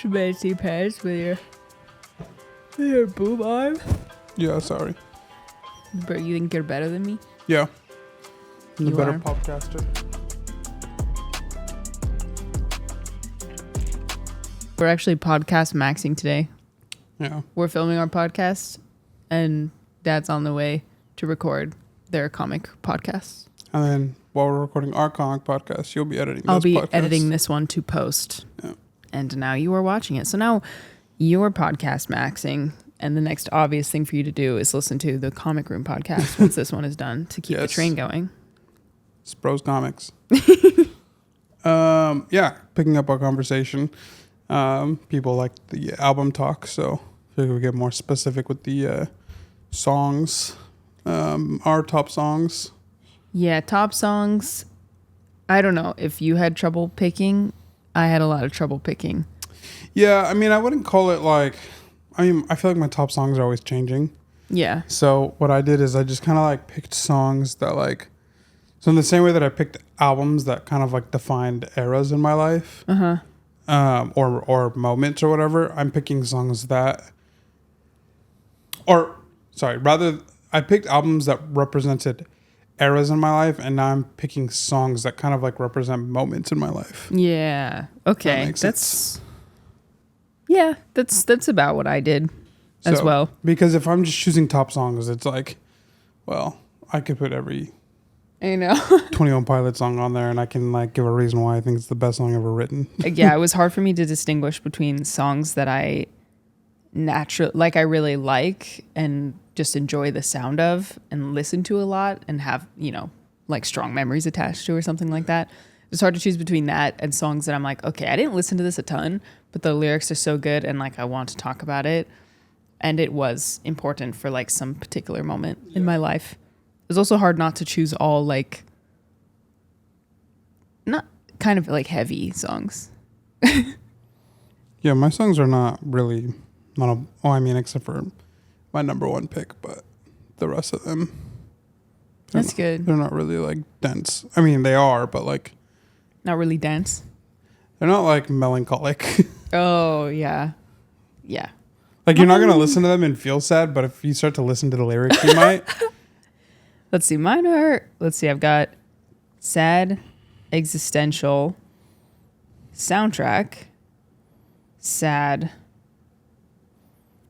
schmancy pants with your boob arm. Yeah, sorry. But you think you're better than me? Yeah. I'm the You better are. podcaster. We're actually podcast maxing today. Yeah. We're filming our podcast, and Dad's on the way to record their comic podcast. And then while we're recording our comic podcast, you'll be editing I'll be podcasts. editing this one to post. Yeah. And now you are watching it. So now you're podcast maxing. And the next obvious thing for you to do is listen to the Comic Room podcast once this one is done to keep the train going. Spro's Comics. Yeah, picking up our conversation. People like the album talk, so I figure we get more specific with the songs. Our top songs. Yeah, top songs. I don't know if you had trouble picking. I had a lot of trouble picking. Yeah, I mean, I wouldn't call it like... I mean, I feel like my top songs are always changing. Yeah. So what I did is I just kind of like picked songs that like... So in the same way that I picked albums that kind of like defined eras in my life, or moments or whatever, I'm picking songs that, I picked albums that represented eras in my life, and now I'm picking songs that kind of like represent moments in my life. Yeah. Okay. That's about what I did as well. Because if I'm just choosing top songs, it's like, well, I could put every... I know. 21 Pilot song on there, and I can like give a reason why I think it's the best song ever written. Yeah, it was hard for me to distinguish between songs that I I really like and just enjoy the sound of and listen to a lot and have, like strong memories attached to or something like that. It's hard to choose between that and songs that I'm like, okay, I didn't listen to this a ton, but the lyrics are so good and like I want to talk about it. And it was important for like some particular moment in my life. It was also hard not to choose all like not kind of like heavy songs. Yeah, my songs are not really except for my number one pick, but the rest of them That's good. They're not really like dense. I mean, they are, but like not really dense. They're not like melancholic. Oh, yeah. Yeah. Like you're not going to listen to them and feel sad, but if you start to listen to the lyrics, you might. Let's see. Mine are, I've got sad, existential, soundtrack, sad,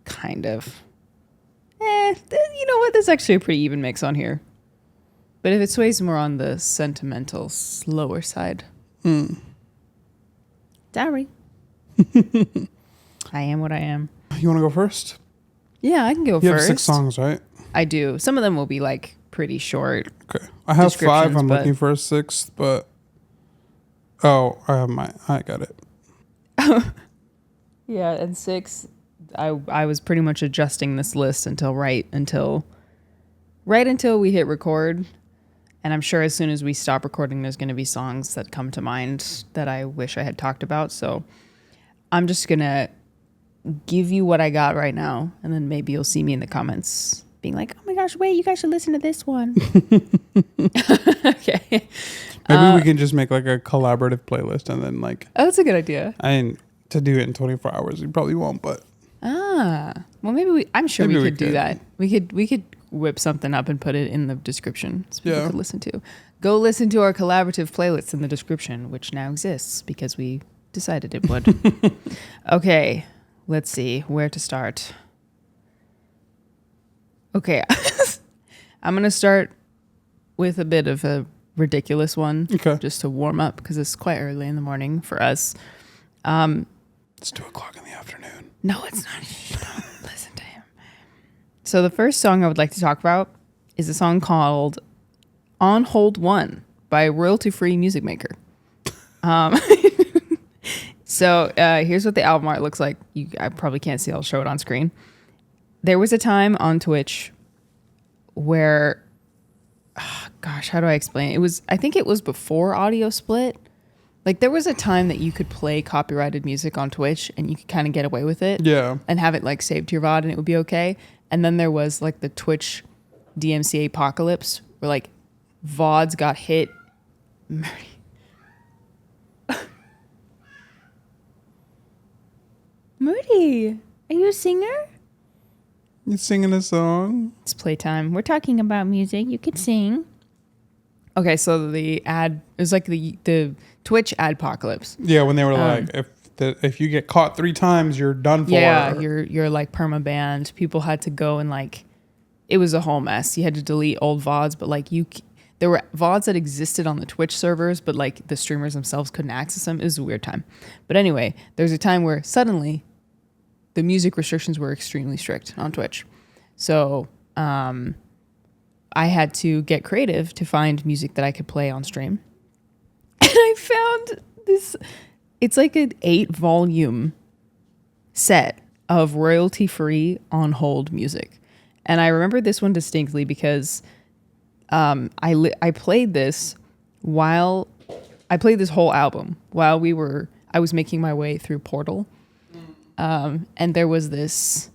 kind of. You know what? There's actually a pretty even mix on here. But if it sways more on the sentimental, slower side. Sorry. I am what I am. You want to go first? Yeah, I can go first. You have 6 songs, right? I do. Some of them will be like pretty short. Okay. I have 5. I'm looking for a 6th, but... Oh, I got it. Yeah, and 6, I was pretty much adjusting this list until we hit record. And I'm sure as soon as we stop recording, there's going to be songs that come to mind that I wish I had talked about. So I'm just going to give you what I got right now. And then maybe you'll see me in the comments being like, oh my gosh, wait, you guys should listen to this one. Okay. Maybe we can just make like a collaborative playlist and then like... Oh, that's a good idea. I mean, to do it in 24 hours, we probably won't, but... Well, maybe I'm sure we could do that. We could whip something up and put it in the description so people could listen to. Go listen to our collaborative playlist in the description, which now exists because we decided it would. Okay, let's see where to start. Okay, I'm going to start with a bit of a ridiculous one just to warm up because it's quite early in the morning for us. It's 2:00 in the afternoon. No, it's not. Don't listen to him. So the first song I would like to talk about is a song called On Hold 1 by a royalty-free music maker. So here's what the album art looks like. I probably can't see. I'll show it on screen. There was a time on Twitch where, how do I explain it? I think it was before audio split. Like there was a time that you could play copyrighted music on Twitch and you could kind of get away with it. Yeah. And have it like saved to your VOD and it would be okay. And then there was like the Twitch DMCA apocalypse where like VODs got hit. Moody, are you a singer? You singing a song? It's playtime. We're talking about music. You could sing. Okay, so the ad it was like the Twitch adpocalypse. Yeah, when they were like, if you get caught 3 times, you're done for. Yeah, you're like perma-banned. People had to go and like, it was a whole mess. You had to delete old VODs, but like there were VODs that existed on the Twitch servers, but like the streamers themselves couldn't access them. It was a weird time. But anyway, there's a time where suddenly the music restrictions were extremely strict on Twitch. So I had to get creative to find music that I could play on stream. And I found this, it's like an 8-volume set of royalty-free on hold music. And I remember this one distinctly because I played this while I played this whole album while I was making my way through Portal. And there's this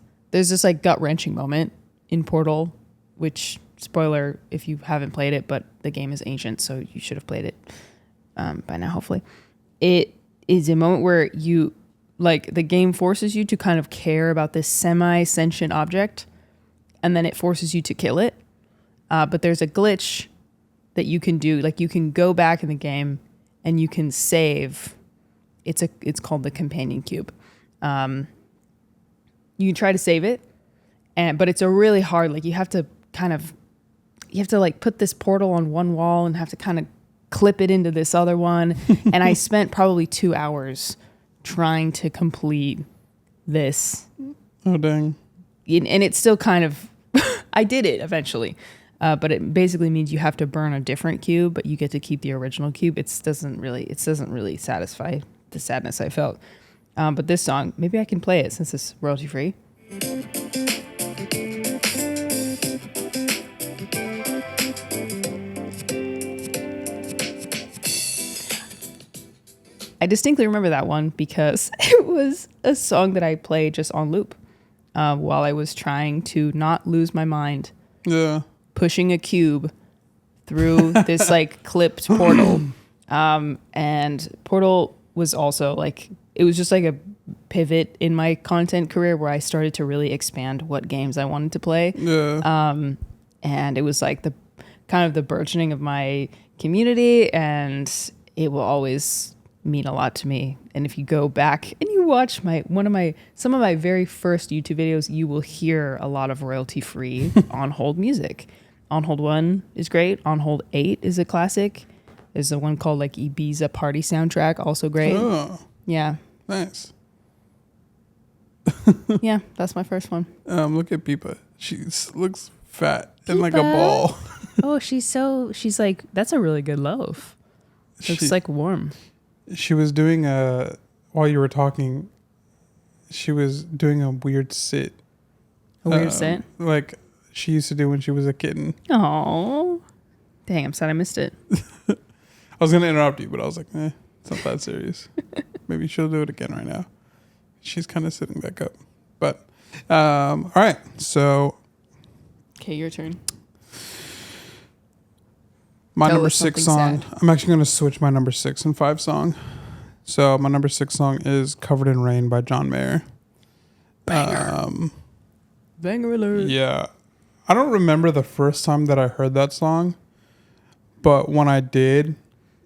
like gut-wrenching moment in Portal, which, spoiler if you haven't played it, but the game is ancient, so you should have played it by now, hopefully. It is a moment where you, like, the game forces you to kind of care about this semi-sentient object, and then it forces you to kill it. But there's a glitch that you can do. Like, you can go back in the game and you can save. It's called the companion cube. You can try to save it, but it's a really hard, like, you have to like put this portal on one wall and have to kind of clip it into this other one. And I spent probably 2 hours trying to complete this. Oh, dang. And it's still kind of, I did it eventually. But it basically means you have to burn a different cube, but you get to keep the original cube. It doesn't really satisfy the sadness I felt. But this song, maybe I can play it since it's royalty free. I distinctly remember that one because it was a song that I played just on loop while I was trying to not lose my mind. Yeah. Pushing a cube through this like clipped portal. And Portal was also like, it was just like a pivot in my content career where I started to really expand what games I wanted to play. Yeah. And it was like the kind of the burgeoning of my community, and it will always mean a lot to me. And if you go back and you watch some of my very first YouTube videos, you will hear a lot of royalty free on hold music. On Hold 1 is great. On Hold 8 is a classic. There's a one called like Ibiza Party Soundtrack, also great. Oh, yeah. nice. Yeah, that's my first one. Look at Peepa. She looks fat and like a ball. Oh, she's like, that's a really good loaf. Looks like warm. She was doing while you were talking, she was doing a weird sit. A weird sit? Like she used to do when she was a kitten. Oh, dang, I'm sad I missed it. I was going to interrupt you, but I was like, it's not that serious. Maybe she'll do it again right now. She's kind of sitting back up. But, all right. So. Okay, your turn. My number 6 song. Sad. I'm actually going to switch my number 6 and 5 song. So my number 6 song is Covered in Rain by John Mayer. Banger. Banger alert. Yeah. I don't remember the first time that I heard that song, but when I did,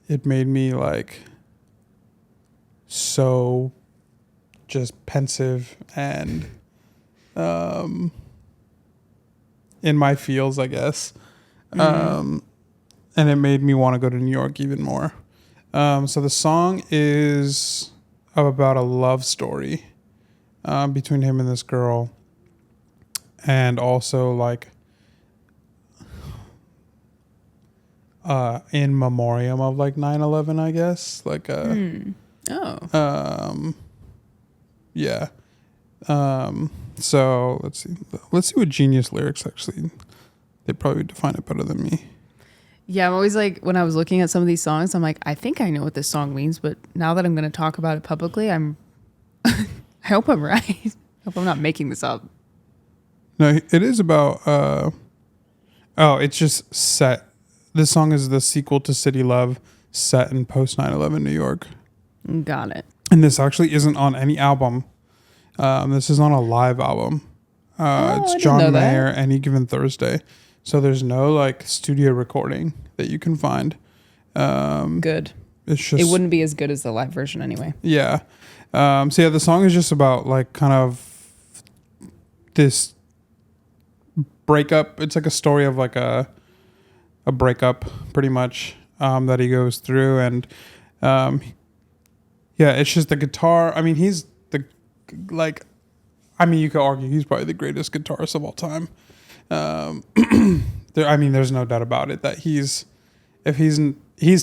it made me like so just pensive and in my feels, I guess. And it made me want to go to New York even more. So the song is about a love story between him and this girl, and also like in memoriam of like 9/11, I guess. Like yeah. So let's see what Genius Lyrics actually, they probably define it better than me. Yeah, I'm always like, when I was looking at some of these songs, I'm like, I think I know what this song means, but now that I'm going to talk about it publicly, I hope I'm right. I hope I'm not making this up. No, it is about, it's just set. This song is the sequel to City Love, set in post 9/11 New York. Got it. And this actually isn't on any album. This is on a live album. It's I didn't know John that. Mayer, Any Given Thursday. So there's no like studio recording that you can find. Good. It's just It wouldn't be as good as the live version anyway. yeah. So yeah, the song is just about like kind of this breakup. It's like a story of like a breakup, pretty much, that he goes through, and yeah, it's just the guitar. I mean, he's the like. I mean, you could argue he's probably the greatest guitarist of all time. There's no doubt about it that he's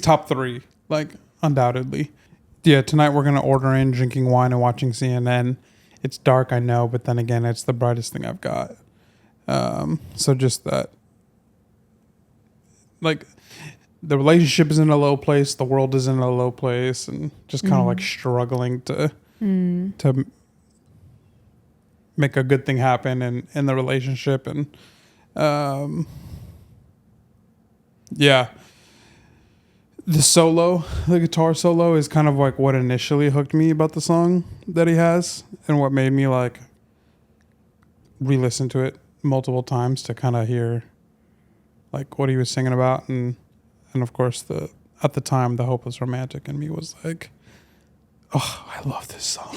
top 3, like undoubtedly. Yeah, tonight we're gonna order in, drinking wine and watching CNN. It's dark, I know, but then again, it's the brightest thing I've got. So just that, like, the relationship is in a low place, the world is in a low place, and just kind of like struggling to make a good thing happen in the relationship. And yeah, the guitar solo is kind of like what initially hooked me about the song that he has, and what made me like re-listen to it multiple times to kind of hear like what he was singing about. And of course, at the time, the hopeless romantic in me was like, oh, I love this song.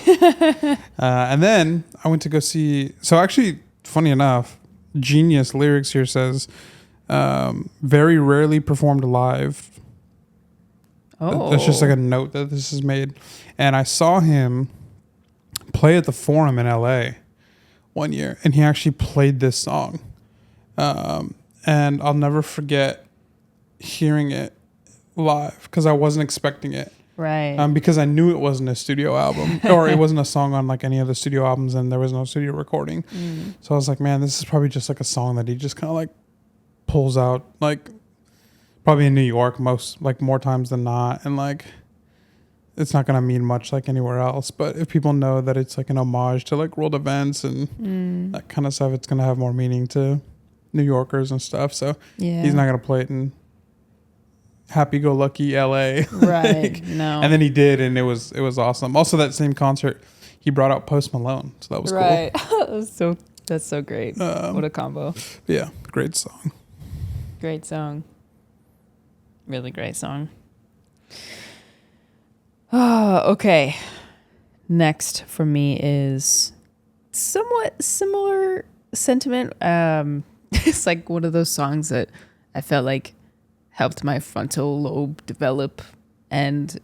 And then I went to go see. So actually, funny enough, Genius Lyrics here says, very rarely performed live. Oh. That's just like a note that this is made. And I saw him play at the Forum in LA one year, and he actually played this song. And I'll never forget hearing it live because I wasn't expecting it. Right. Because I knew it wasn't a studio album, or it wasn't a song on like any of the studio albums, and there was no studio recording. So I was like, man, this is probably just like a song that he just kind of like pulls out, like probably in New York more times than not, and like it's not gonna mean much like anywhere else. But if people know that it's like an homage to like world events and that kind of stuff, it's gonna have more meaning to New Yorkers and stuff. So he's not gonna play it in happy-go-lucky LA. Right. No. And then he did, and it was awesome. Also, that same concert, he brought out Post Malone, so that was cool. That's so great. What a combo. Yeah, great song. Great song. Really great song. Oh, okay. Next for me is somewhat similar sentiment. It's like one of those songs that I felt like helped my frontal lobe develop and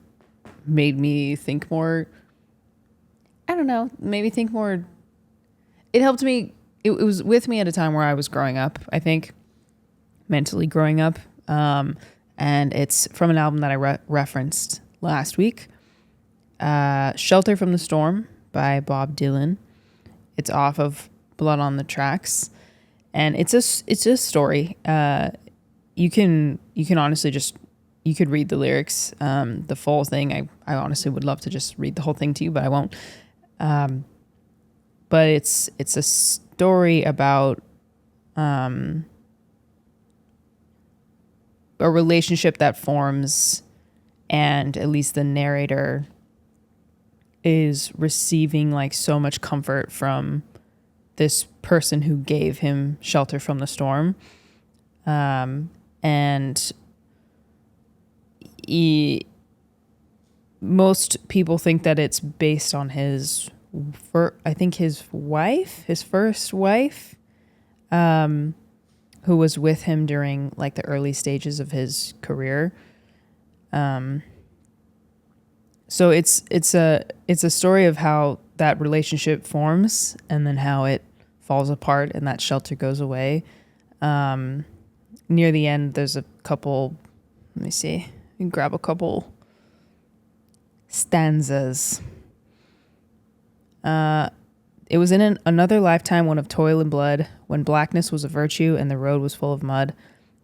made me think more. I don't know, maybe think more. It helped me. It was with me at a time where I was growing up, I think, mentally growing up. And it's from an album that I referenced last week, Shelter from the Storm by Bob Dylan. It's off of Blood on the Tracks. And it's a story. You can honestly you could read the lyrics, the full thing. I honestly would love to just read the whole thing to you, but I won't. But it's a story about a relationship that forms, and at least the narrator is receiving like so much comfort from this person who gave him shelter from the storm. And most people think that it's based on his first wife, who was with him during like the early stages of his career. So it's a story of how that relationship forms and then how it falls apart and that shelter goes away. Near the end, there's a couple, let me see, you can grab a couple stanzas. It was in another lifetime, one of toil and blood, when blackness was a virtue and the road was full of mud.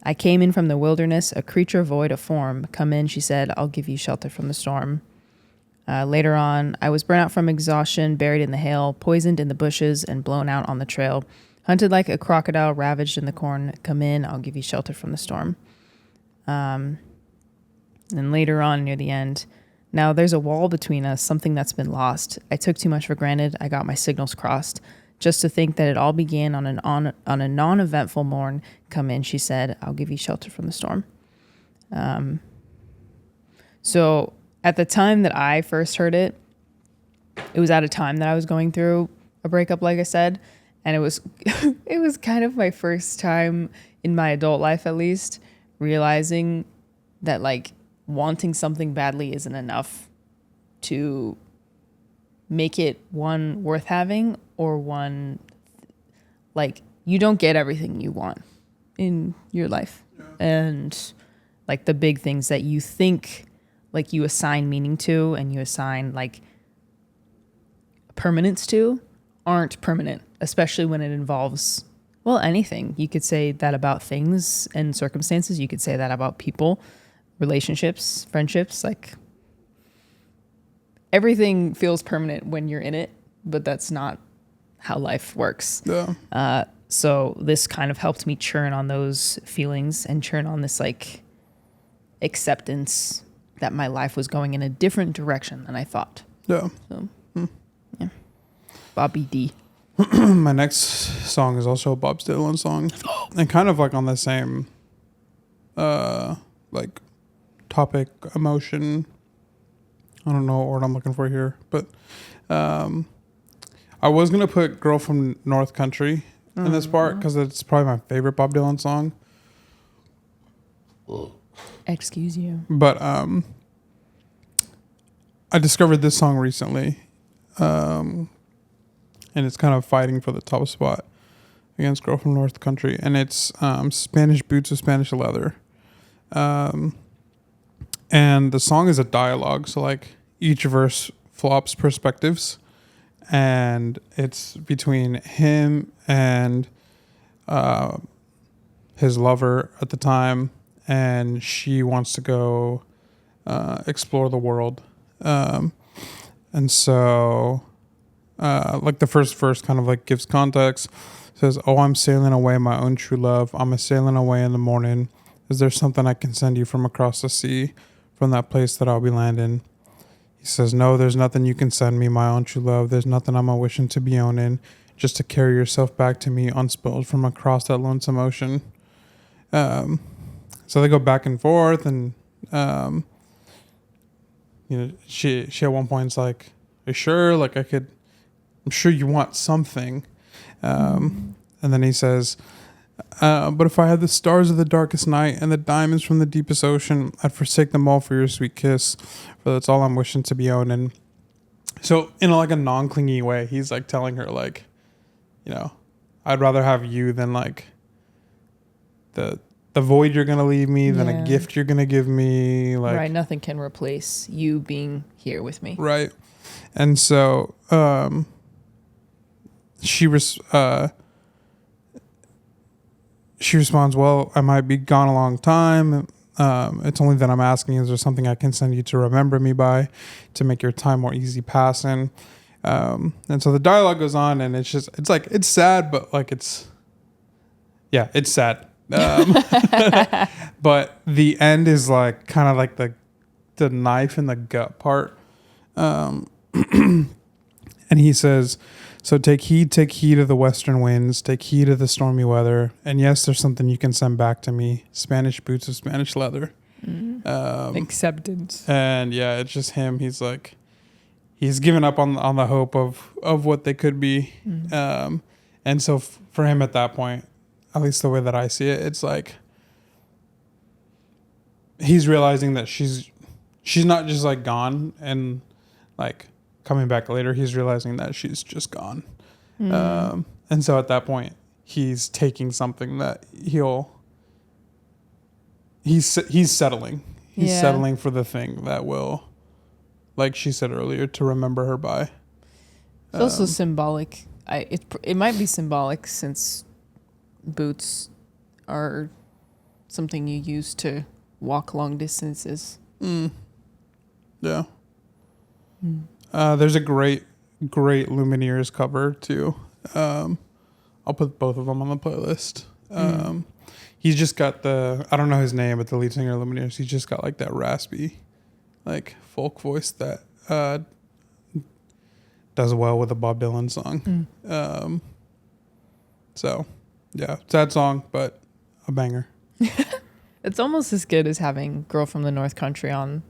I came in from the wilderness, a creature void of form. Come in, she said, I'll give you shelter from the storm. Later on, I was burnt out from exhaustion, buried in the hail, poisoned in the bushes, and blown out on the trail. Hunted like a crocodile, ravaged in the corn. Come in, I'll give you shelter from the storm. And later on, near the end, Now there's a wall between us, something that's been lost. I took too much for granted. I got my signals crossed. Just to think that it all began on a non-eventful morn. Come in, she said. I'll give you shelter from the storm. So at the time that I first heard it, it was at a time that I was going through a breakup, like I said, and it was it was kind of my first time in my adult life, at least, realizing that like wanting something badly isn't enough to make it one worth having, or one like you don't get everything you want in your life. Yeah. And like the big things that you think like you assign meaning to and you assign like permanence to aren't permanent, especially when it involves, well, anything. You could say that about things and circumstances. You could say that about people, relationships, friendships. Like everything feels permanent when you're in it, but that's not how life works. Yeah. So this kind of helped me churn on those feelings and churn on this like acceptance that my life was going in a different direction than I thought. Yeah. So, yeah. Bobby D. My next song is also a Bob Dylan song, and kind of like on the same, like topic, emotion. I don't know what I'm looking for here, but I was gonna put "Girl from North Country" in this part because it's probably my favorite Bob Dylan song. Excuse you. But I discovered this song recently, and it's kind of fighting for the top spot against "Girl from North Country," and it's "Spanish Boots of Spanish Leather." And the song is a dialogue, so like each verse flops perspectives, and it's between him and his lover at the time, and she wants to go explore the world. And so like the first verse kind of like gives context. It says, "Oh, I'm sailing away, my own true love. I'm a sailing away in the morning. Is there something I can send you from across the sea, from that place that I'll be landing?" He says, "No, there's nothing you can send me, my own true love. There's nothing I'm a wishing to be owning, just to carry yourself back to me unspilled from across that lonesome ocean." So they go back and forth, and you know, she at one point's like, "Are you sure? Like I'm sure you want something." And then he says, "But if I had the stars of the darkest night and the diamonds from the deepest ocean, I'd forsake them all for your sweet kiss, for that's all I'm wishing to be owning." So in like a non-clingy way, he's like telling her like, you know, I'd rather have you than like the void you're going to leave me, than a gift you're going to give me. Like, right. Nothing can replace you being here with me. Right. And so, she responds, "Well, I might be gone a long time. It's only that I'm asking, is there something I can send you to remember me by, to make your time more easy passing?" And so the dialogue goes on, and it's sad, but like it's sad. But the end is like kind of like the knife in the gut part. And he says, "So take heed of the western winds, take heed of the stormy weather. And yes, there's something you can send back to me, Spanish boots of Spanish leather." Acceptance. And yeah, it's just him. He's like, he's given up on the hope of what they could be. And so for him at that point, at least the way that I see it, it's like he's realizing that she's not just like gone and like coming back later. He's realizing that she's just gone. And so at that point, he's taking something that he's settling. He's settling for the thing that will, like she said earlier, to remember her by. It's also symbolic. It might be symbolic, since boots are something you use to walk long distances. Yeah. There's a great Lumineers cover too. I'll put both of them on the playlist. He's just got I don't know his name, but the lead singer of Lumineers, he's just got like that raspy like folk voice that does well with a Bob Dylan song. So yeah, sad song, but a banger. It's almost as good as having Girl from the North Country on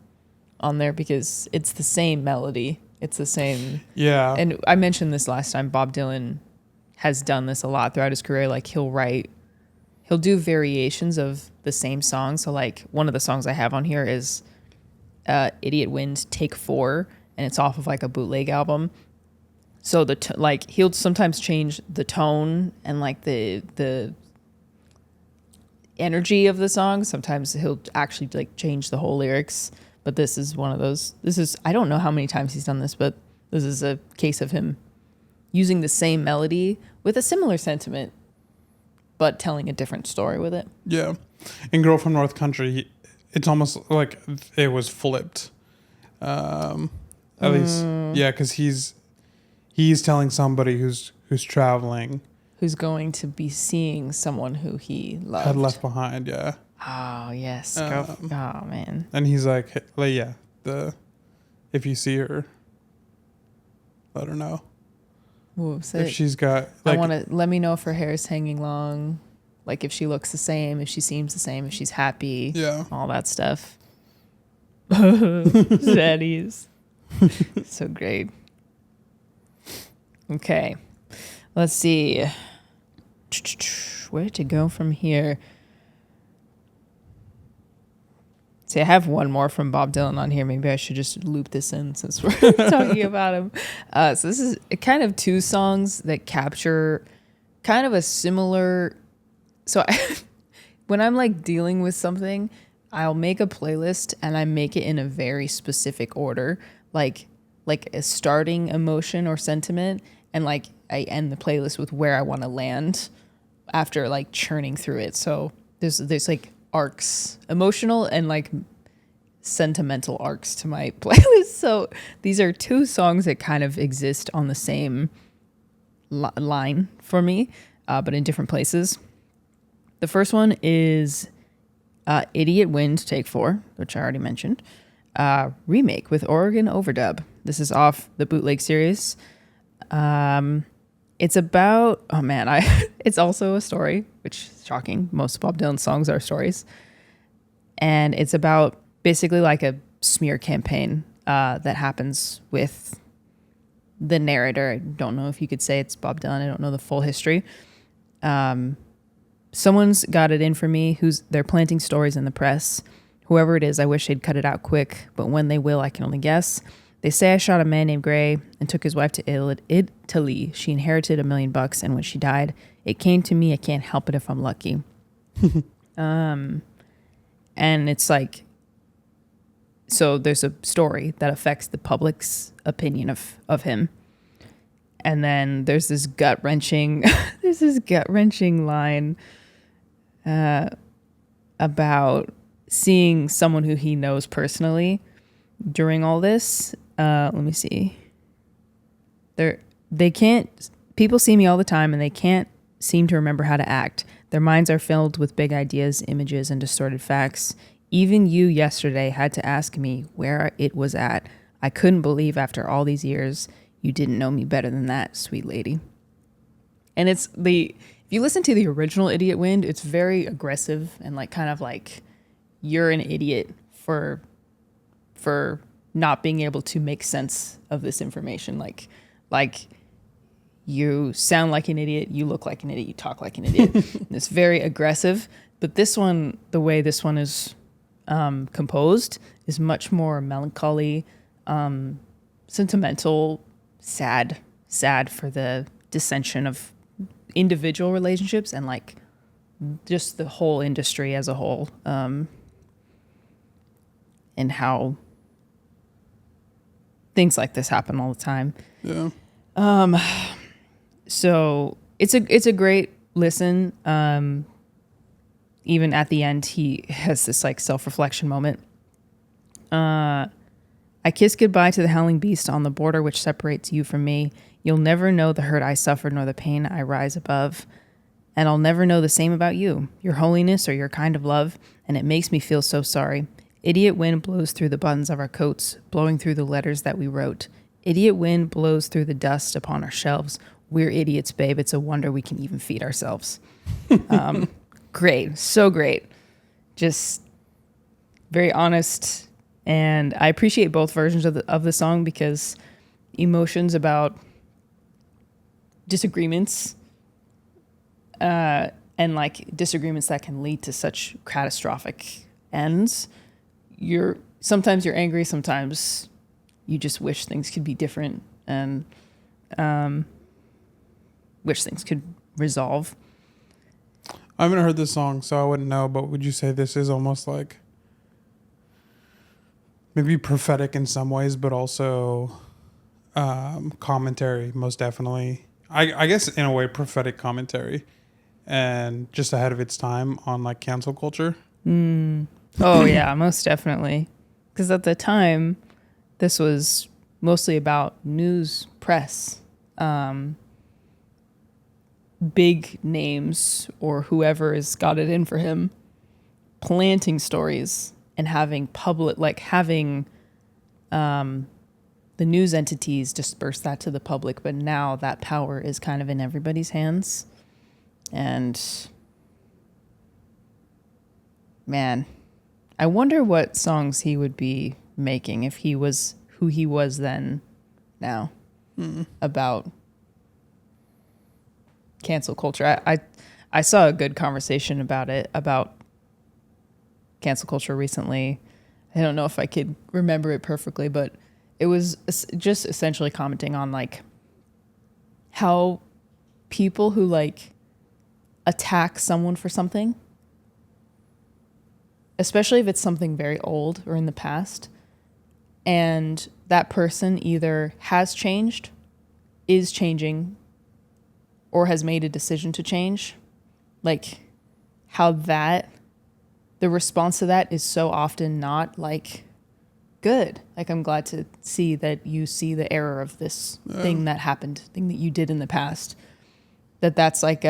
there because it's the same melody. It's the same. Yeah. And I mentioned this last time. Bob Dylan has done this a lot throughout his career. Like he'll do variations of the same song. So like one of the songs I have on here is Idiot Wind Take 4, and it's off of like a bootleg album. So like he'll sometimes change the tone and like the energy of the song. Sometimes he'll actually like change the whole lyrics. But this is one of those. I don't know how many times he's done this, but this is a case of him using the same melody with a similar sentiment, but telling a different story with it. Yeah. In Girl from North Country, it's almost like it was flipped. At least, yeah, because he's telling somebody who's traveling, who's going to be seeing someone who he loved, had left behind. Yeah. Oh yes. Oh man. And he's like, hey, yeah, if you see her, let her know. What was if it? She's got. Like, I want to let me know if her hair is hanging long, like if she looks the same, if she seems the same, if she's happy. Yeah. All that stuff. Zaddies. So great. Okay. Let's see. Where to go from here? See, I have one more from Bob Dylan on here. Maybe I should just loop this in since we're talking about him. So this is kind of two songs that capture kind of a similar... So when I'm like dealing with something, I'll make a playlist and I make it in a very specific order, like a starting emotion or sentiment, and like I end the playlist with where I want to land after like churning through it. So there's like arcs, emotional and like sentimental arcs to my playlist. So these are two songs that kind of exist on the same line for me, but in different places. The first one is Idiot Wind Take 4, which I already mentioned. Remake with Oregon overdub. This is off the bootleg series. It's about, it's also a story, which is shocking. Most Bob Dylan songs are stories. And it's about basically like a smear campaign that happens with the narrator. I don't know if you could say it's Bob Dylan. I don't know the full history. Someone's got it in for me. They're planting stories in the press. Whoever it is, I wish they'd cut it out quick, but when they will, I can only guess. They say I shot a man named Gray and took his wife to Italy. She inherited $1 million, and when she died, it came to me. I can't help it if I'm lucky. And it's like, so there's a story that affects the public's opinion of him. And then there's this gut-wrenching line about seeing someone who he knows personally during all this. Let me see. People see me all the time and they can't seem to remember how to act. Their minds are filled with big ideas, images, and distorted facts. Even you yesterday had to ask me where it was at. I couldn't believe after all these years you didn't know me better than that, sweet lady. And if you listen to the original Idiot Wind, it's very aggressive and like kind of like you're an idiot for not being able to make sense of this information. Like you sound like an idiot, you look like an idiot, you talk like an idiot. It's very aggressive. But this one, the way this one is composed is much more melancholy, sentimental, sad for the dissension of individual relationships and like just the whole industry as a whole, and how things like this happen all the time. Yeah. So it's a great listen. Even at the end, he has this like self-reflection moment. I kiss goodbye to the howling beast on the border which separates you from me. You'll never know the hurt I suffered nor the pain I rise above. And I'll never know the same about you, your holiness or your kind of love. And it makes me feel so sorry. Idiot wind blows through the buttons of our coats, blowing through the letters that we wrote. Idiot wind blows through the dust upon our shelves. We're idiots, babe. It's a wonder we can even feed ourselves. Great. So great. Just very honest. And I appreciate both versions of the song because emotions about disagreements and like disagreements that can lead to such catastrophic ends. Sometimes you're angry, sometimes you just wish things could be different and wish things could resolve. I haven't heard this song, so I wouldn't know, but would you say this is almost like maybe prophetic in some ways, but also commentary, most definitely. I guess in a way prophetic commentary and just ahead of its time on like cancel culture. Oh yeah, most definitely. Because at the time, this was mostly about news, press, big names or whoever has got it in for him, planting stories and having the news entities disperse that to the public. But now that power is kind of in everybody's hands. And man, I wonder what songs he would be making if he was who he was then now about cancel culture. I saw a good conversation about cancel culture recently. I don't know if I could remember it perfectly, but it was just essentially commenting on like how people who like attack someone for something, especially if it's something very old or in the past, and that person either has changed, is changing, or has made a decision to change, like how the response to that is so often not like good. Like, I'm glad to see that you see the error of this thing that happened, thing that you did in the past, that's like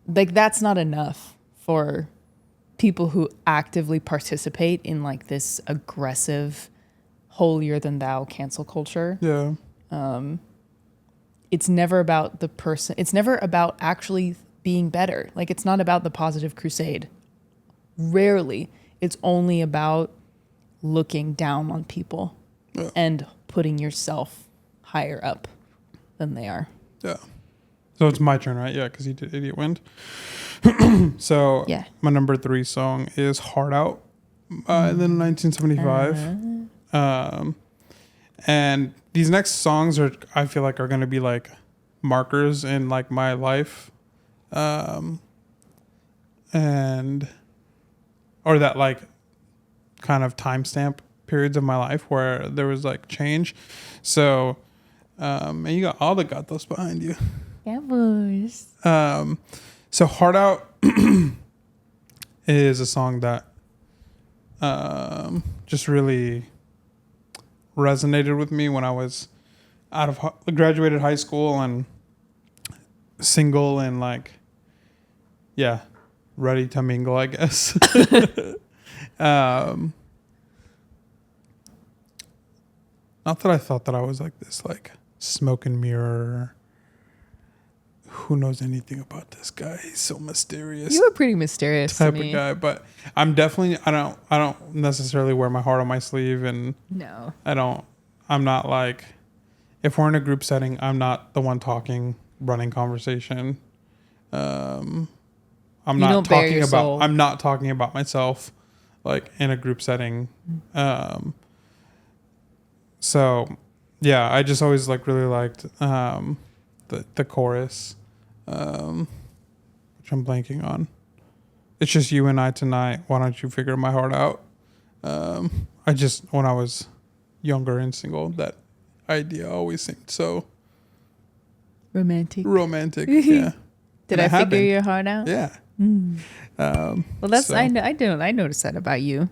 that's not enough for people who actively participate in like this aggressive holier than thou cancel culture. Yeah. It's never about the person. It's never about actually being better. Like, it's not about the positive crusade. Rarely. It's only about looking down on people and putting yourself higher up than they are. Yeah. So it's my turn, right? Yeah, because you did Idiot Wind. So Yeah. my number 3 song is Hard Out in 1975. And these next songs I feel like are going to be like markers in like my life. Or that like kind of timestamp periods of my life where there was like change. So, and you got all the gatos behind you. Yeah, boys. So Hard Out is a song that just really resonated with me when I was graduated high school and single and like, yeah, ready to mingle, I guess. Not that I thought that I was like this like smoke and mirror. Who knows anything about this guy? He's so mysterious. You were pretty mysterious type to me. of guy, but I'm definitely I don't necessarily wear my heart on my sleeve, and No. I'm not like, if we're in a group setting, I'm not the one talking, running conversation. I'm not talking about myself like in a group setting. So yeah, I just always like really liked the chorus, which I'm blanking on. It's just you and I tonight. Why don't you figure my heart out? I just, when I was younger and single, that idea always seemed so romantic. Yeah. Did I figure your heart out? Yeah. Well, that's I noticed that about you,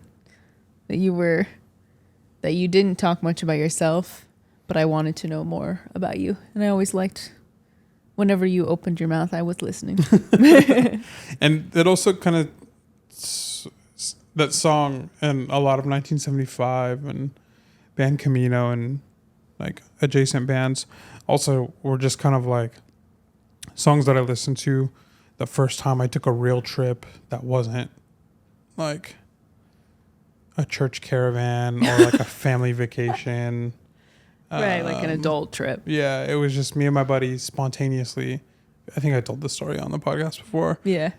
that you didn't talk much about yourself, but I wanted to know more about you, and I always liked whenever you opened your mouth, I was listening. And it also kind of that song and a lot of 1975 and Band Camino and like adjacent bands also were just kind of like songs that I listened to the first time I took a real trip that wasn't like a church caravan or like a family vacation. Right, like an adult trip. Yeah, it was just me and my buddies spontaneously. I think I told this story on the podcast before. Yeah.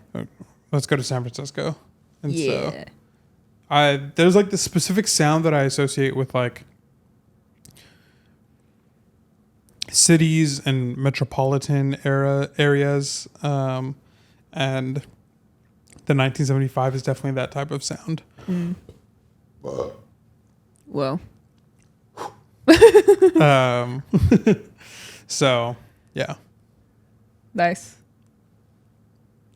Let's go to San Francisco. And yeah. so there's like this specific sound that I associate with like cities and metropolitan areas. And the 1975 is definitely that type of sound. Mm. Whoa. So yeah. Nice.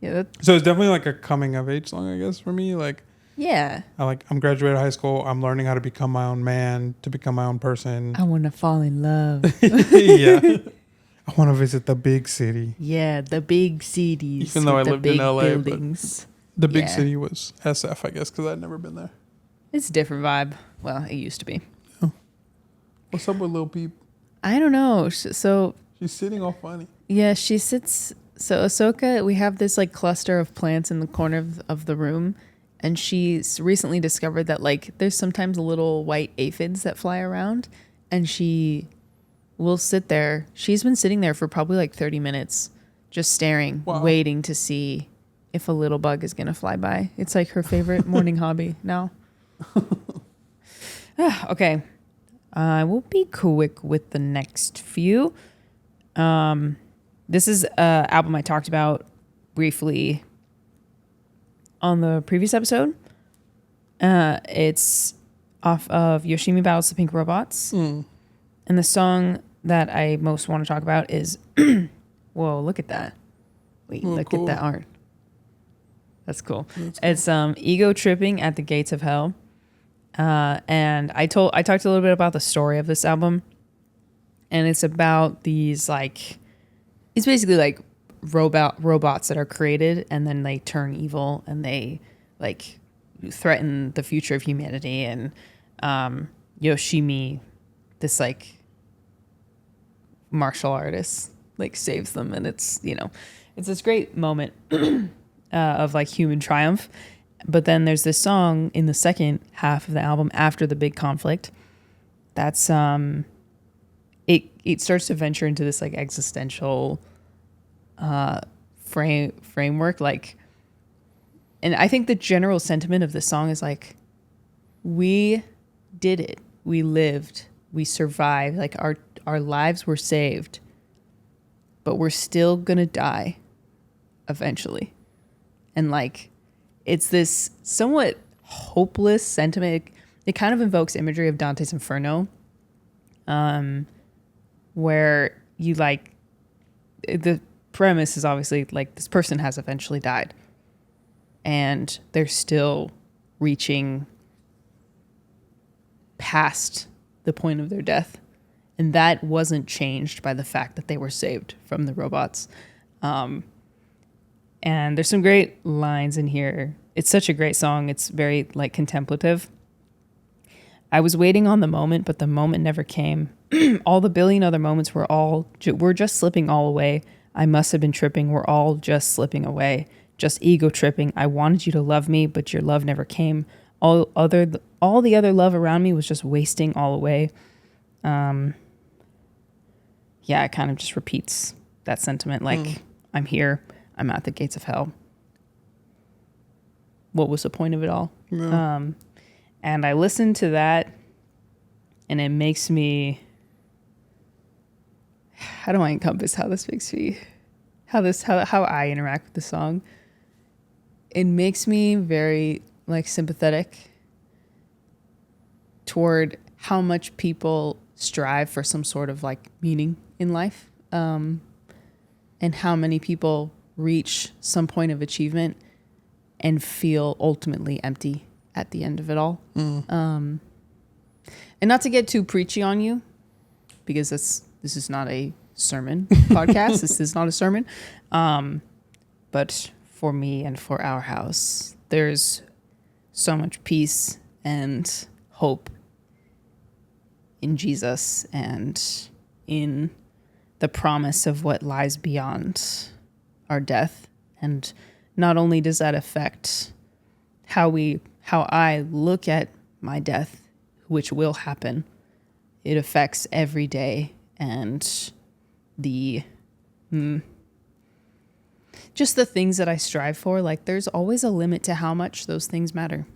Yeah. So it's definitely like a coming of age song, I guess, for me. Like, yeah. I'm graduating high school. I'm learning how to become my own man, to become my own person. I want to fall in love. Yeah. I want to visit the big city. Yeah, the big cities. Even though I lived in LA, buildings. But the big city was SF, I guess, because I'd never been there. It's a different vibe. Well, it used to be. Oh. What's up with Lil Peep? I don't know. So she's sitting all funny. Yeah, she sits. So Ahsoka, we have this like cluster of plants in the corner of the room, and she's recently discovered that like there's sometimes little white aphids that fly around, and she will sit there. She's been sitting there for probably like 30 minutes, just staring, waiting to see if a little bug is gonna fly by. It's like her favorite morning hobby now. Okay, I will be quick with the next few. This is an album I talked about briefly on the previous episode. It's off of Yoshimi Battles the Pink Robots. And the song that I most want to talk about is, whoa, look at that. Wait, look at that art. That's cool. It's Ego Tripping at the Gates of Hell. And I talked a little bit about the story of this album. And it's about these like, it's basically like robots that are created and then they turn evil and they like threaten the future of humanity. And Yoshimi, this like martial artist, like saves them. And it's, you know, it's this great moment of like human triumph. But then there's this song in the second half of the album after the big conflict. That's it starts to venture into this like existential framework, like, and I think the general sentiment of this song is like, we did it, we lived, we survived, like our lives were saved, but we're still gonna die eventually. And like, it's this somewhat hopeless sentiment. It kind of invokes imagery of Dante's Inferno, where you like, the premise is obviously like this person has eventually died and they're still reaching past the point of their death. And that wasn't changed by the fact that they were saved from the robots. And there's some great lines in here. It's such a great song. It's very like contemplative. I was waiting on the moment, but the moment never came. All the billion other moments we're just slipping all away. I must have been tripping. We're all just slipping away. Just ego tripping. I wanted you to love me, but your love never came. All the other love around me was just wasting all away. Yeah, it kind of just repeats that sentiment. Like, I'm here. I'm at the gates of hell. What was the point of it all? Yeah. And I listened to that, and it makes me. How do I encompass how this makes me? How I interact with the song? It makes me very like sympathetic toward how much people strive for some sort of like meaning in life, and how many people reach some point of achievement and feel ultimately empty at the end of it all. And not to get too preachy on you, because this is not a sermon podcast. This is not a sermon. But for me and for our house, there's so much peace and hope in Jesus and in the promise of what lies beyond our death. And not only does that affect how I look at my death, which will happen, it affects every day and just the things that I strive for. Like, there's always a limit to how much those things matter.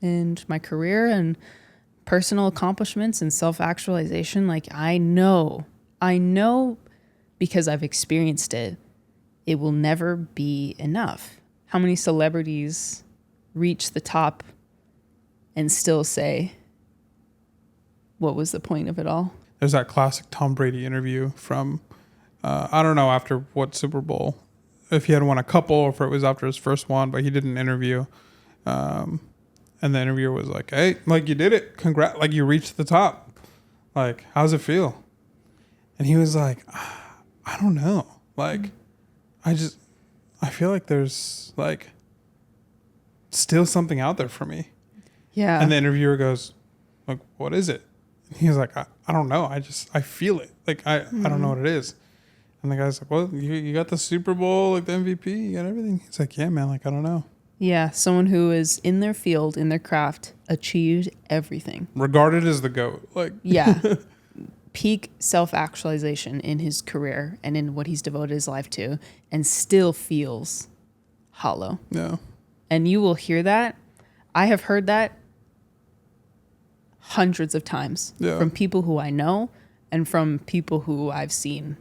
And my career and personal accomplishments and self-actualization, like, I know because I've experienced it, it will never be enough. How many celebrities reach the top and still say, what was the point of it all? There's that classic Tom Brady interview from, I don't know after what Super Bowl, if he had won a couple or if it was after his first one, but he did an interview. And the interviewer was like, hey, like, you did it. Congrats. Like, you reached the top. Like, how's it feel? And he was like, I don't know. Like, I feel like there's like still something out there for me. Yeah. And the interviewer goes, like, what is it? And he was like, I don't know. I feel it. Like, I don't know what it is. And the guy's like, well, you got the Super Bowl, like the MVP, you got everything. He's like, yeah, man, like, I don't know. Yeah. Someone who is in their field, in their craft, achieved everything. Regarded as the GOAT. Like, yeah. Peak self-actualization in his career and in what he's devoted his life to, and still feels hollow. Yeah. And you will hear that. I have heard that hundreds of times from people who I know and from people who I've seen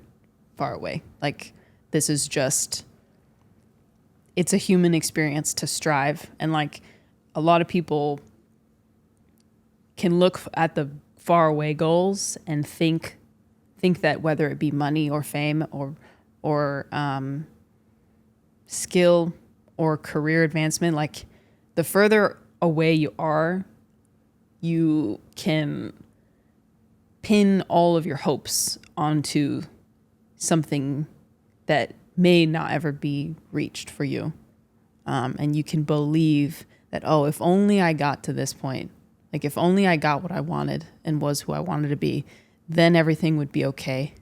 far away. Like, this is just, it's a human experience to strive. And like, a lot of people can look at the far away goals and think that whether it be money or fame or skill or career advancement, like, the further away you are, you can pin all of your hopes onto something that may not ever be reached for you. And you can believe that, oh, if only I got to this point, like, if only I got what I wanted and was who I wanted to be, then everything would be okay.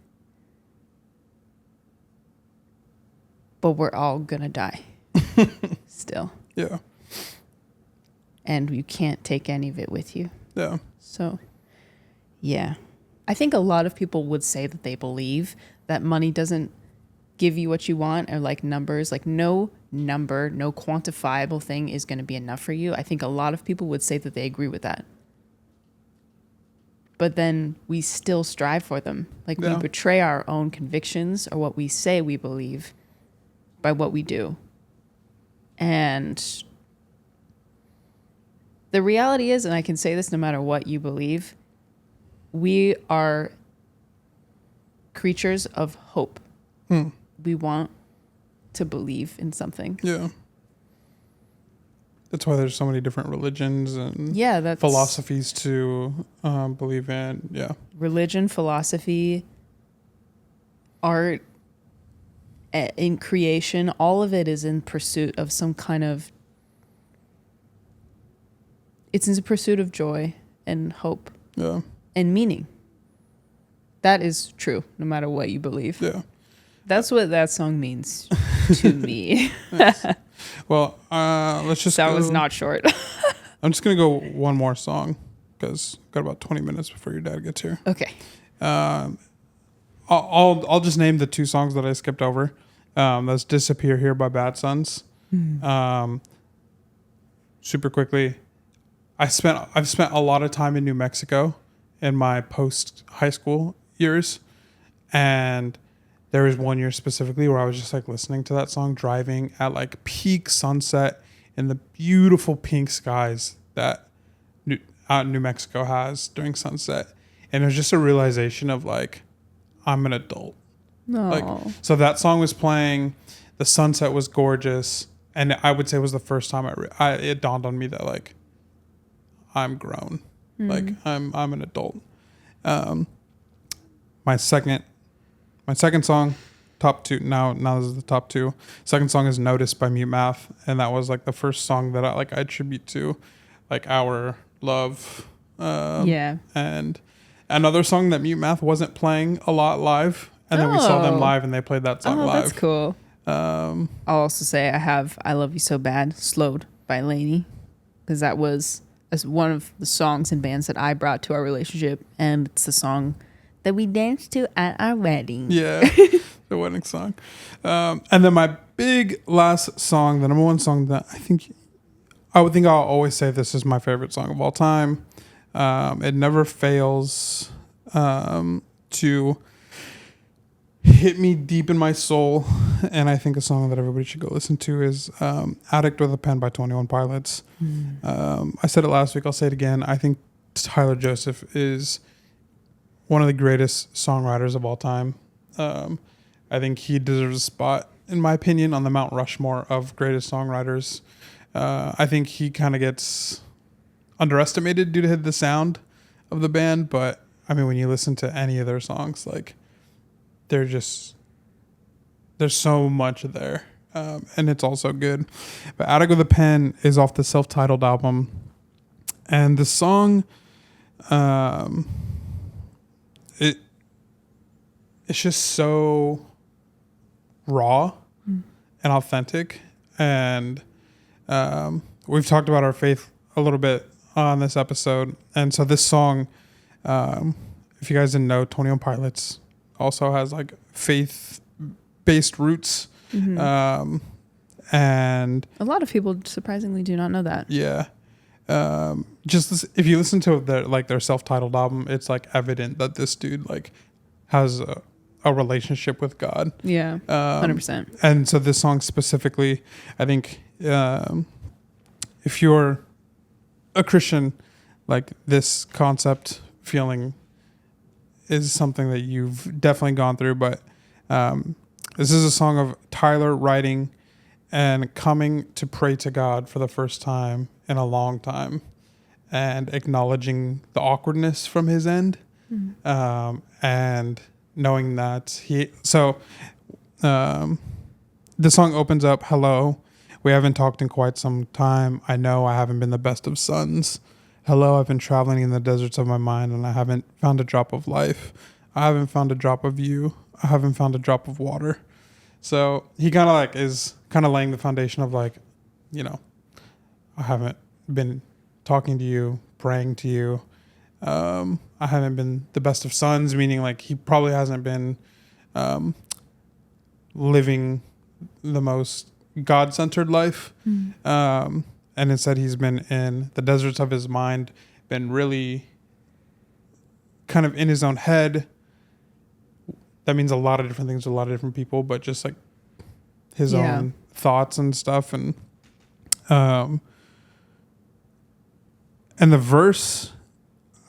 But we're all gonna die still. Yeah. And you can't take any of it with you. Yeah. So, yeah. I think a lot of people would say that they believe that money doesn't give you what you want, or like numbers, like no number, no quantifiable thing is going to be enough for you. I think a lot of people would say that they agree with that. But then we still strive for them. Like, we betray our own convictions or what we say we believe by what we do. And the reality is, and I can say this no matter what you believe, we are creatures of hope. We want to believe in something. Yeah. That's why there's so many different religions and that's philosophies to believe in. Yeah. Religion, philosophy, art, in creation, all of it is in pursuit of some kind of, it's in pursuit of joy and hope. Yeah. And meaning. That is true, no matter what you believe. Yeah. That's what that song means to me. Well, let's just That go. was not short. I'm just going to go one more song because got about 20 minutes before your dad gets here. Okay. I'll just name the two songs that I skipped over. That's Disappear Here by Bad Sons. Super quickly. I've spent a lot of time in New Mexico in my post high school years, and there was one year specifically where I was just like listening to that song, driving at like peak sunset in the beautiful pink skies that New Mexico has during sunset. And it was just a realization of like, I'm an adult. No. Like, so that song was playing, the sunset was gorgeous. And I would say it was the first time it dawned on me that like, I'm grown. Like I'm an adult. My second song, top two. Now this is the top two. Second song is Notice by Mutemath, and that was like the first song that I attribute to like Our Love. Yeah. And another song that Mutemath wasn't playing a lot live. And then we saw them live and they played that song live. That's cool. I'll also say I have I Love You So Bad, Slowed by Lainey. Because that was one of the songs and bands that I brought to our relationship. And it's the song that we danced to at our wedding. Yeah, the wedding song. And then my big last song, the number one song that I would think I'll always say this is my favorite song of all time. It never fails to hit me deep in my soul. And I think a song that everybody should go listen to is Addict with a Pen by 21 Pilots. I said it last week. I'll say it again. I think Tyler Joseph is one of the greatest songwriters of all time. I think he deserves a spot, in my opinion, on the Mount Rushmore of greatest songwriters. I think he kind of gets underestimated due to the sound of the band. But, I mean, when you listen to any of their songs, like, there's so much there. And it's also good. But Addict with a Pen is off the self-titled album. And the song... It's just so raw and authentic. And we've talked about our faith a little bit on this episode. And so this song, if you guys didn't know, 21 Pilots also has like faith-based roots. And a lot of people surprisingly do not know that. Yeah. If you listen to their self-titled album, it's like evident that this dude like has a relationship with God. Yeah, 100%. And so this song specifically, I think if you're a Christian, like this concept feeling is something that you've definitely gone through. But this is a song of Tyler writing and coming to pray to God for the first time in a long time and acknowledging the awkwardness from his end. And knowing that the song opens up, hello, we haven't talked in quite some time. I know I haven't been the best of sons. Hello, I've been traveling in the deserts of my mind and I haven't found a drop of life. I haven't found a drop of you. I haven't found a drop of water. So he kind of like is kind of laying the foundation of like, you know, I haven't been talking to you, praying to you. I haven't been the best of sons, meaning like he probably hasn't been living the most God-centered life. And instead he's been in the deserts of his mind, been really kind of in his own head. That means a lot of different things to a lot of different people, but just like his own thoughts and stuff. And the verse,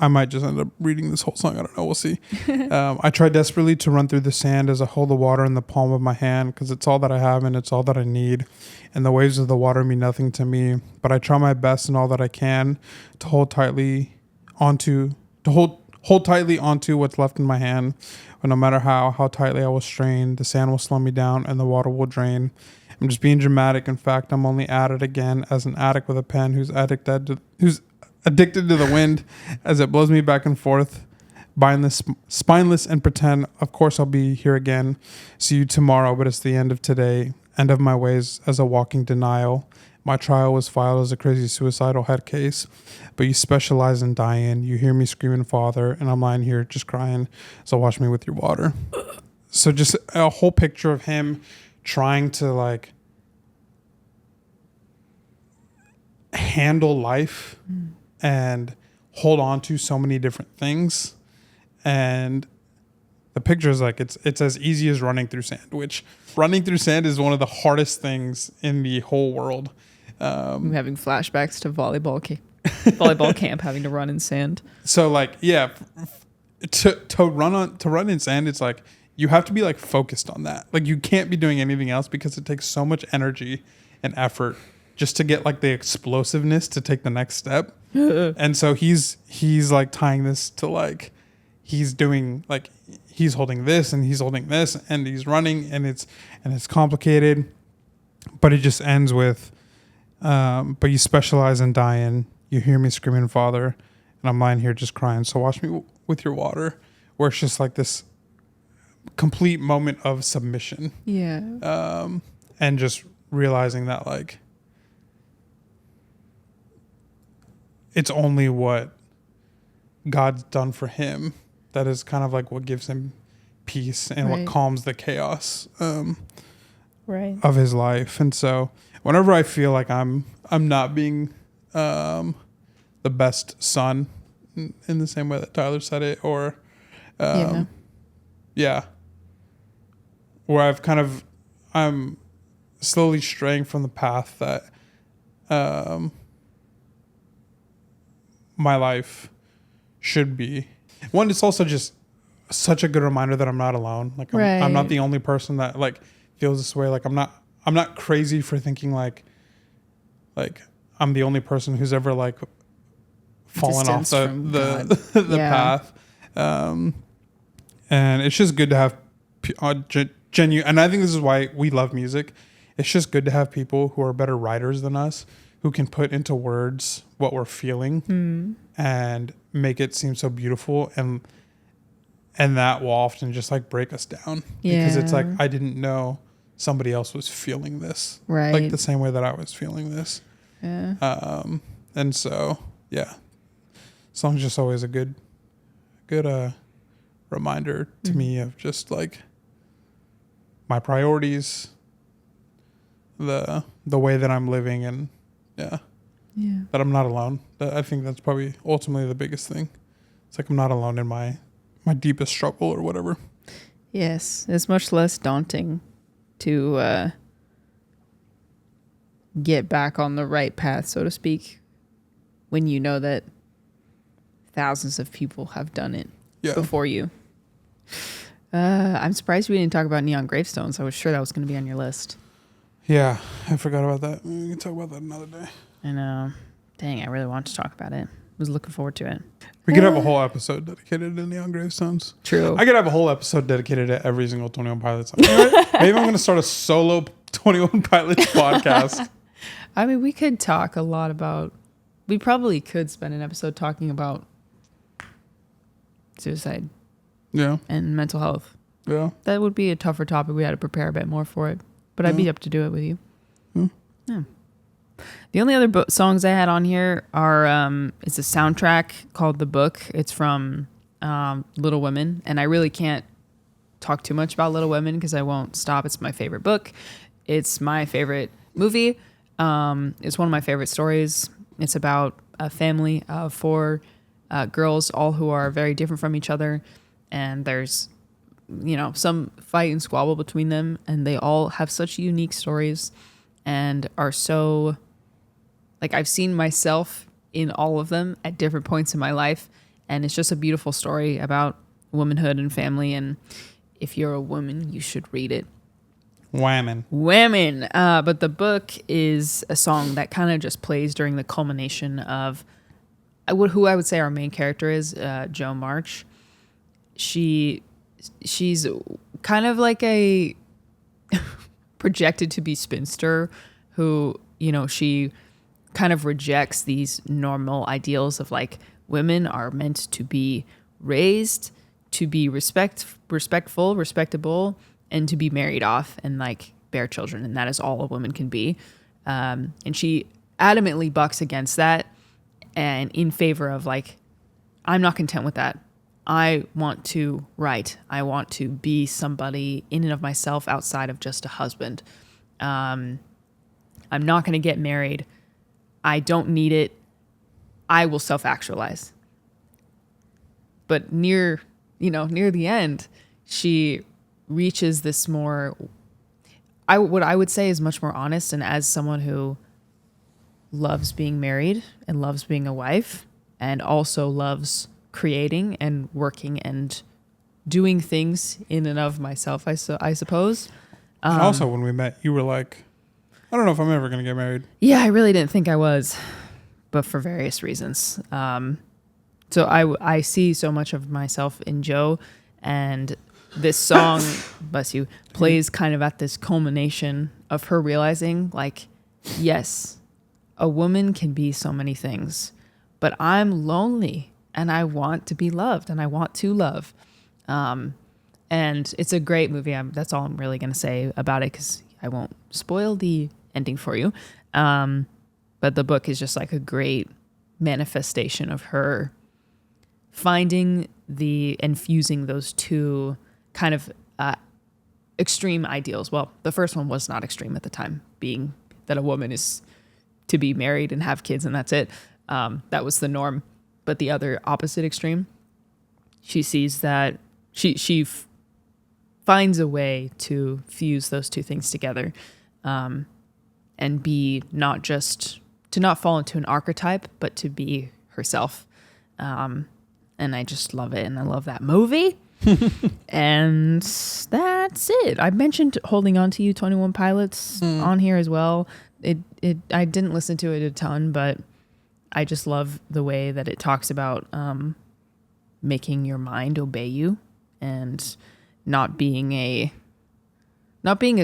I might just end up reading this whole song. I don't know. We'll see. I try desperately to run through the sand as I hold the water in the palm of my hand, because it's all that I have and it's all that I need. And the waves of the water mean nothing to me, but I try my best and all that I can to hold tightly onto what's left in my hand. But no matter how tightly I will strain, the sand will slow me down and the water will drain. I'm just being dramatic. In fact, I'm only at it again as an addict with a pen who's addicted to the wind as it blows me back and forth, spineless and pretend. Of course I'll be here again. See you tomorrow, but it's the end of today, end of my ways as a walking denial. My trial was filed as a crazy suicidal head case, but you specialize in dying. You hear me screaming, Father, and I'm lying here just crying. So wash me with your water. So just a whole picture of him trying to like handle life and hold on to so many different things. And the picture is like, it's as easy as running through sand, which running through sand is one of the hardest things in the whole world. I'm having flashbacks to volleyball camp, having to run in sand. So like, yeah, to run in sand, it's like, you have to be like focused on that. Like you can't be doing anything else because it takes so much energy and effort just to get like the explosiveness to take the next step. And so he's like tying this to like, he's doing like, he's holding this and he's holding this and he's running and it's complicated, but it just ends with, but you specialize in dying. you hear me screaming, Father, and I'm lying here just crying. So wash me with your water. Where it's just like this complete moment of submission. Yeah. And just realizing that like it's only what God's done for him that is kind of like what gives him peace and what calms the chaos of his life. And so whenever I feel like I'm not being the best son in the same way that Tyler said it, or where I'm slowly straying from the path that my life should be. One, it's also just such a good reminder that I'm not alone. Like I'm not the only person that like feels this way. Like I'm not crazy for thinking like I'm the only person who's ever like fallen off the path. And it's just good to have genuine, and I think this is why we love music. It's just good to have people who are better writers than us, who can put into words what we're feeling and make it seem so beautiful. And that will often just like break us down because it's like, I didn't know somebody else was feeling this like the same way that I was feeling this. And so, song's just always a good reminder to me of just like my priorities, the way that I'm living, and that I'm not alone. I think that's probably ultimately the biggest thing. It's like I'm not alone in my deepest struggle or whatever. Yes, it's much less daunting to get back on the right path, so to speak, when you know that thousands of people have done it before you. I'm surprised we didn't talk about neon gravestones. I was sure that was going to be on your list. Yeah, I forgot about that. We can talk about that another day. I know. Dang, I really want to talk about it. Was looking forward to it. We could have a whole episode dedicated to neon gravestones. True. I could have a whole episode dedicated to every single 21 Pilots song. Maybe I'm going to start a solo 21 Pilots podcast. I mean, we could talk a lot about... We probably could spend an episode talking about suicide. Yeah. And mental health. Yeah. That would be a tougher topic. We had to prepare a bit more for it. But I'd be up to do it with you. Yeah. The only other songs I had on here are it's a soundtrack called The Book. It's from Little Women, and I really can't talk too much about Little Women because I won't stop. It's my favorite book. It's my favorite movie. It's one of my favorite stories. It's about a family of 4 girls, all who are very different from each other, and there's some fight and squabble between them, and they all have such unique stories and are so... Like, I've seen myself in all of them at different points in my life. And it's just a beautiful story about womanhood and family. And if you're a woman, you should read it. Women. But the book is a song that kind of just plays during the culmination of who I would say our main character is, Jo March. She's kind of like a projected to be spinster who, she kind of rejects these normal ideals of like women are meant to be raised, to be respectful, respectable, and to be married off and like bear children. And that is all a woman can be. And she adamantly bucks against that and in favor of like, I'm not content with that. I want to write. I want to be somebody in and of myself outside of just a husband. I'm not going to get married. I don't need it. I will self-actualize. But near the end, she reaches this more, what I would say is much more honest. And as someone who loves being married and loves being a wife and also loves creating and working and doing things in and of myself, I suppose. And also when we met, you were like, I don't know if I'm ever going to get married. Yeah, I really didn't think I was, but for various reasons. So I see so much of myself in Jo, and this song, bless you, plays kind of at this culmination of her realizing, like, yes, a woman can be so many things. but I'm lonely and I want to be loved and I want to love. And it's a great movie. That's all I'm really going to say about it because I won't spoil the ending for you. But the book is just like a great manifestation of her finding and fusing those two kind of extreme ideals. Well, the first one was not extreme at the time, being that a woman is to be married and have kids and that's it. That was the norm. But the other opposite extreme, she sees that she finds a way to fuse those two things together, and be to not fall into an archetype, but to be herself. And I just love it. And I love that movie. And that's it. I mentioned Holding On to You, 21 Pilots on here as well. I didn't listen to it a ton, but I just love the way that it talks about making your mind obey you and not being a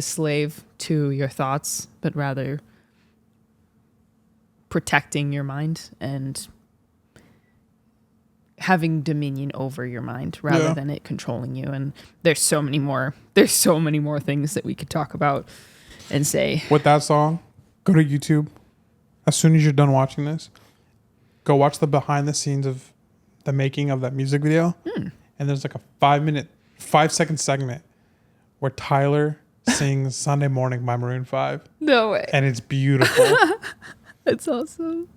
slave to your thoughts, but rather protecting your mind and having dominion over your mind rather than it controlling you. And there's so many more things that we could talk about and say. With that song, go to YouTube. As soon as you're done watching this, go watch the behind the scenes of the making of that music video. And there's like a 5-second segment where Tyler sings Sunday Morning by Maroon 5. No way. And it's beautiful. That's awesome.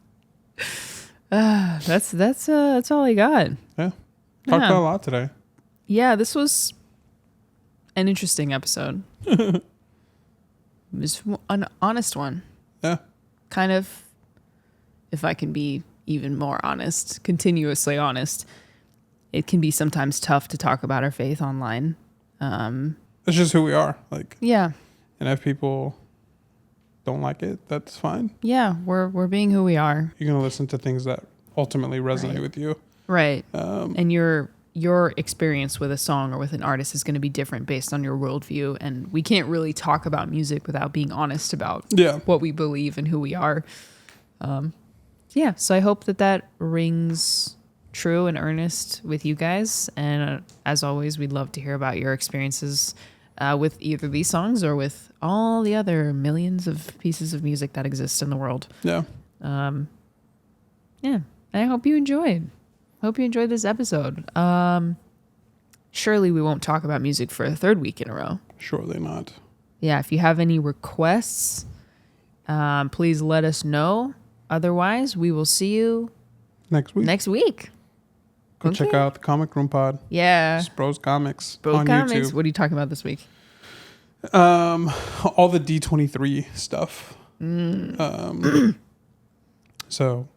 That's all I got. Yeah. Talked about a lot today. Yeah, this was an interesting episode. It was an honest one. Yeah. Kind of, if I can be even more honest, continuously honest, it can be sometimes tough to talk about our faith online. It's just who we are. Yeah. And if people don't like it, that's fine. Yeah, we're being who we are. You're going to listen to things that ultimately resonate with you. Right. And your experience with a song or with an artist is going to be different based on your worldview. And we can't really talk about music without being honest about what we believe and who we are. So I hope that rings true and earnest with you guys. And as always, we'd love to hear about your experiences with either these songs or with all the other millions of pieces of music that exist in the world. Yeah. I hope you enjoyed. Hope you enjoyed this episode. Surely we won't talk about music for a third week in a row. Surely not. Yeah, if you have any requests, please let us know. Otherwise, we will see you next week. Go check out the Comic Room Pod. Yeah. Spro's Comics on YouTube. What are you talking about this week? All the D23 stuff. So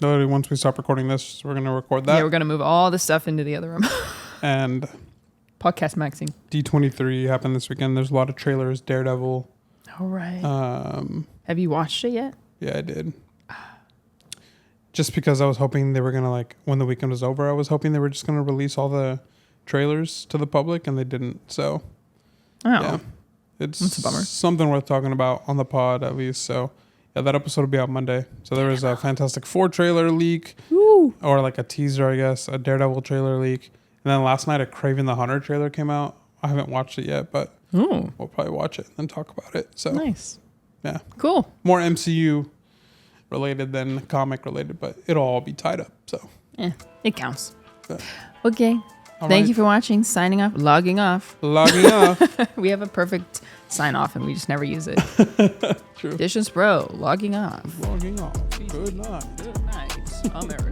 literally once we stop recording this, we're going to record that. Yeah, we're going to move all the stuff into the other room. And podcast maxing. D23 happened this weekend. There's a lot of trailers. Daredevil. All right. Have you watched it yet? Yeah, I did. Just because I was hoping they were going to, when the weekend was over, I was hoping they were just going to release all the trailers to the public, and they didn't. So, yeah. It's That's a bummer. Something worth talking about on the pod, at least. So, yeah, that episode will be out Monday. So, there was a Fantastic Four trailer leak. Woo. Or a teaser, I guess, a Daredevil trailer leak. And then last night, a Kraven the Hunter trailer came out. I haven't watched it yet, but we'll probably watch it and talk about it. So nice. Yeah. Cool. More MCU related than comic related, but it'll all be tied up. So it counts. Yeah. Okay. Thank you for watching. Signing off. Logging off. We have a perfect sign off and we just never use it. True. Dish and Spro. Logging off. Logging off. Good night. Good night, America.